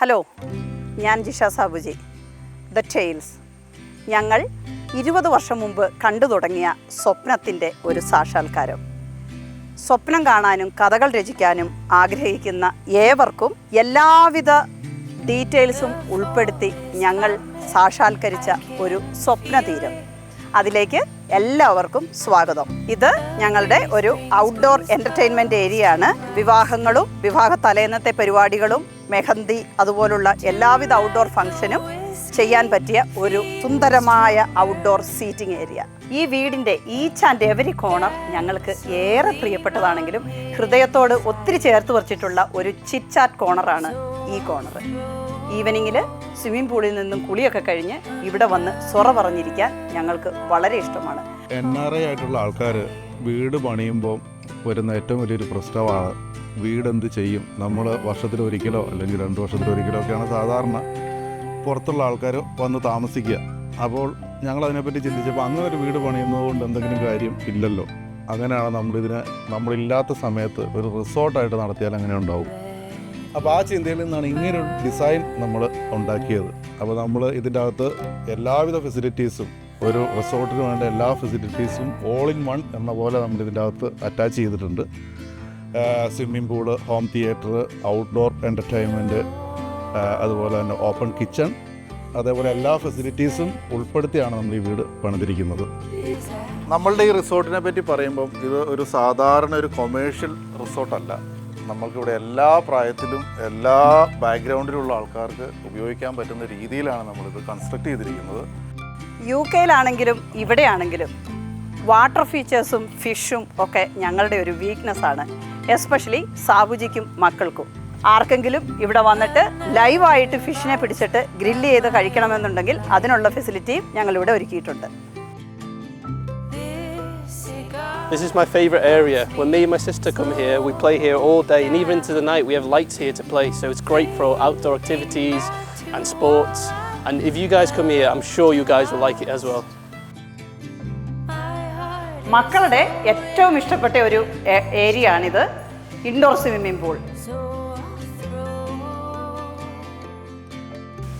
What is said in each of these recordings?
Hello, ഞാൻ Jisha Sabuji. The tales. ഞങ്ങൾ 20 വർഷം മുമ്പ് കണ്ടു തുടങ്ങിയ സ്വപ്നത്തിൻ്റെ ഒരു സാക്ഷാത്കാരം. സ്വപ്നം കാണാനും കഥകൾ രചിക്കാനും ആഗ്രഹിക്കുന്ന ഏവർക്കും എല്ലാവിധ ഡീറ്റെയിൽസും ഉൾപ്പെടുത്തി ഞങ്ങൾ സാക്ഷാത്കരിച്ച ഒരു സ്വപ്നതീരം. അതിലേക്ക് എല്ലാവർക്കും സ്വാഗതം. ഇത് ഞങ്ങളുടെ ഒരു ഔട്ട്ഡോർ എൻ്റർടൈൻമെൻറ്റ് ഏരിയ ആണ്. വിവാഹങ്ങളും വിവാഹ തലേന്നത്തെ പരിപാടികളും മെഹന്തി അതുപോലുള്ള എല്ലാവിധ ഔട്ട്ഡോർ ഫംഗ്ഷനും ചെയ്യാൻ പറ്റിയ ഒരു സുന്ദരമായ ഔട്ട്ഡോർ സീറ്റിംഗ് ഏരിയ. ഈ വീടിൻ്റെ ഈച്ച് ആൻഡ് എവരി കോർണർ ഞങ്ങൾക്ക് ഏറെ പ്രിയപ്പെട്ടതാണെങ്കിലും ഹൃദയത്തോട് ഒത്തിരി ചേർത്ത് വച്ചിട്ടുള്ള ഒരു ചിറ്റ് ചാറ്റ് കോർണറാണ് ഈ കോർണർ. ഈവനിങ്ങിൽ സ്വിമ്മിംഗ് പൂളിൽ നിന്നും കുളിയൊക്കെ കഴിഞ്ഞ് ഇവിടെ വന്ന് സൊറ പറഞ്ഞിരിക്കാൻ ഞങ്ങൾക്ക് വളരെ ഇഷ്ടമാണ്. NRI ആയിട്ടുള്ള ആൾക്കാർ വീട് പണിയുമ്പോൾ വരുന്ന ഏറ്റവും വലിയൊരു പ്രശ്നമാണ് വീട് എന്ത് ചെയ്യും. നമ്മൾ വർഷത്തിലൊരിക്കലോ അല്ലെങ്കിൽ 2 വർഷത്തിലൊരിക്കലോ ഒക്കെയാണ് സാധാരണ പുറത്തുള്ള ആൾക്കാർ വന്ന് താമസിക്കുക. അപ്പോൾ ഞങ്ങളതിനെപ്പറ്റി ചിന്തിച്ചപ്പോൾ അങ്ങനെ ഒരു വീട് പണിയുന്നതുകൊണ്ട് എന്തെങ്കിലും കാര്യം ഇല്ലല്ലോ. അങ്ങനെയാണ് നമ്മളില്ലാത്ത സമയത്ത് ഒരു റിസോർട്ടായിട്ട് നടത്തിയാൽ അങ്ങനെ ഉണ്ടാവും. അപ്പോൾ ആ ചിന്തയിൽ നിന്നാണ് ഇങ്ങനൊരു ഡിസൈൻ നമ്മൾ ഉണ്ടാക്കിയത്. അപ്പോൾ നമ്മൾ ഇതിൻ്റെ അകത്ത് എല്ലാവിധ ഫെസിലിറ്റീസും, ഒരു റിസോർട്ടിന് വേണ്ട എല്ലാ ഫെസിലിറ്റീസും ഓൾ ഇൻ വൺ എന്ന പോലെ നമ്മൾ ഇതിൻ്റെ അകത്ത് അറ്റാച്ച് ചെയ്തിട്ടുണ്ട്. Swimming pool, home theatre, outdoor entertainment, അതുപോലെ തന്നെ ഓപ്പൺ കിച്ചൺ, അതേപോലെ എല്ലാ ഫെസിലിറ്റീസും ഉൾപ്പെടുത്തിയാണ് നമ്മൾ ഈ വീട് പണിതിരിക്കുന്നത്. നമ്മളുടെ ഈ റിസോർട്ടിനെ പറ്റി പറയുമ്പം ഇത് ഒരു സാധാരണ ഒരു കൊമേഴ്ഷ്യൽ റിസോർട്ടല്ല. നമ്മൾക്കിവിടെ എല്ലാ പ്രായത്തിലും എല്ലാ ബാക്ക്ഗ്രൗണ്ടിലുള്ള ആൾക്കാർക്ക് ഉപയോഗിക്കാൻ പറ്റുന്ന രീതിയിലാണ് നമ്മളിത് കൺസ്ട്രക്ട് ചെയ്തിരിക്കുന്നത്. UK ഇവിടെയാണെങ്കിലും വാട്ടർ ഫീച്ചേഴ്സും ഫിഷും ഒക്കെ ഞങ്ങളുടെ ഒരു വീക്ക്നെസ് ആണ്. എസ്പെഷ്യലി സാബുജിക്കും മക്കൾക്കും. ആർക്കെങ്കിലും ഇവിടെ വന്നിട്ട് ലൈവായിട്ട് ഫിഷിനെ പിടിച്ചിട്ട് ഗ്രില്ല് ചെയ്ത് കഴിക്കണമെന്നുണ്ടെങ്കിൽ അതിനുള്ള ഫെസിലിറ്റിയും ഞങ്ങളിവിടെ ഒരുക്കിയിട്ടുണ്ട്. This is my favourite area. When me and my sister come here, we play here all day, and even into the night we have lights here to play, so it's great for outdoor activities and sports. And if you guys come here, I'm sure you guys will like it as well. മക്കളുടെ ഏറ്റവും ഇഷ്ടപ്പെട്ട ഒരു area ആണിത്, indoor swimming pool.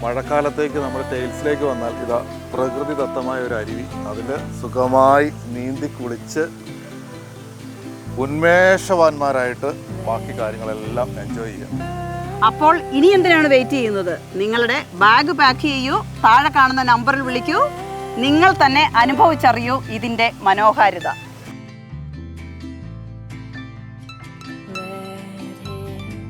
മഴക്കാലത്തേക്ക് നമ്മൾ ടെയിൽസിലേക്ക് വന്നാൽ ഇതാ പ്രകൃതിദത്തമായ ഒരു അരുവി. അതിൽ സുഖമായി നീന്തി കുളിച്ച് ഉന്മേഷവാന്മാരായിട്ട് ബാക്കി കാര്യങ്ങളെല്ലാം എൻജോയ് ചെയ്യാം. അപ്പോൾ ഇനി എന്തിനാണ് വെയിറ്റ് ചെയ്യുന്നത്? നിങ്ങളുടെ ബാഗ് പാക്ക് ചെയ്യൂ, താഴെ കാണുന്ന നമ്പറിൽ വിളിക്കൂ, നിങ്ങൾ തന്നെ അനുഭവിച്ചറിയൂ ഇതിൻ്റെ മനോഹാരിത.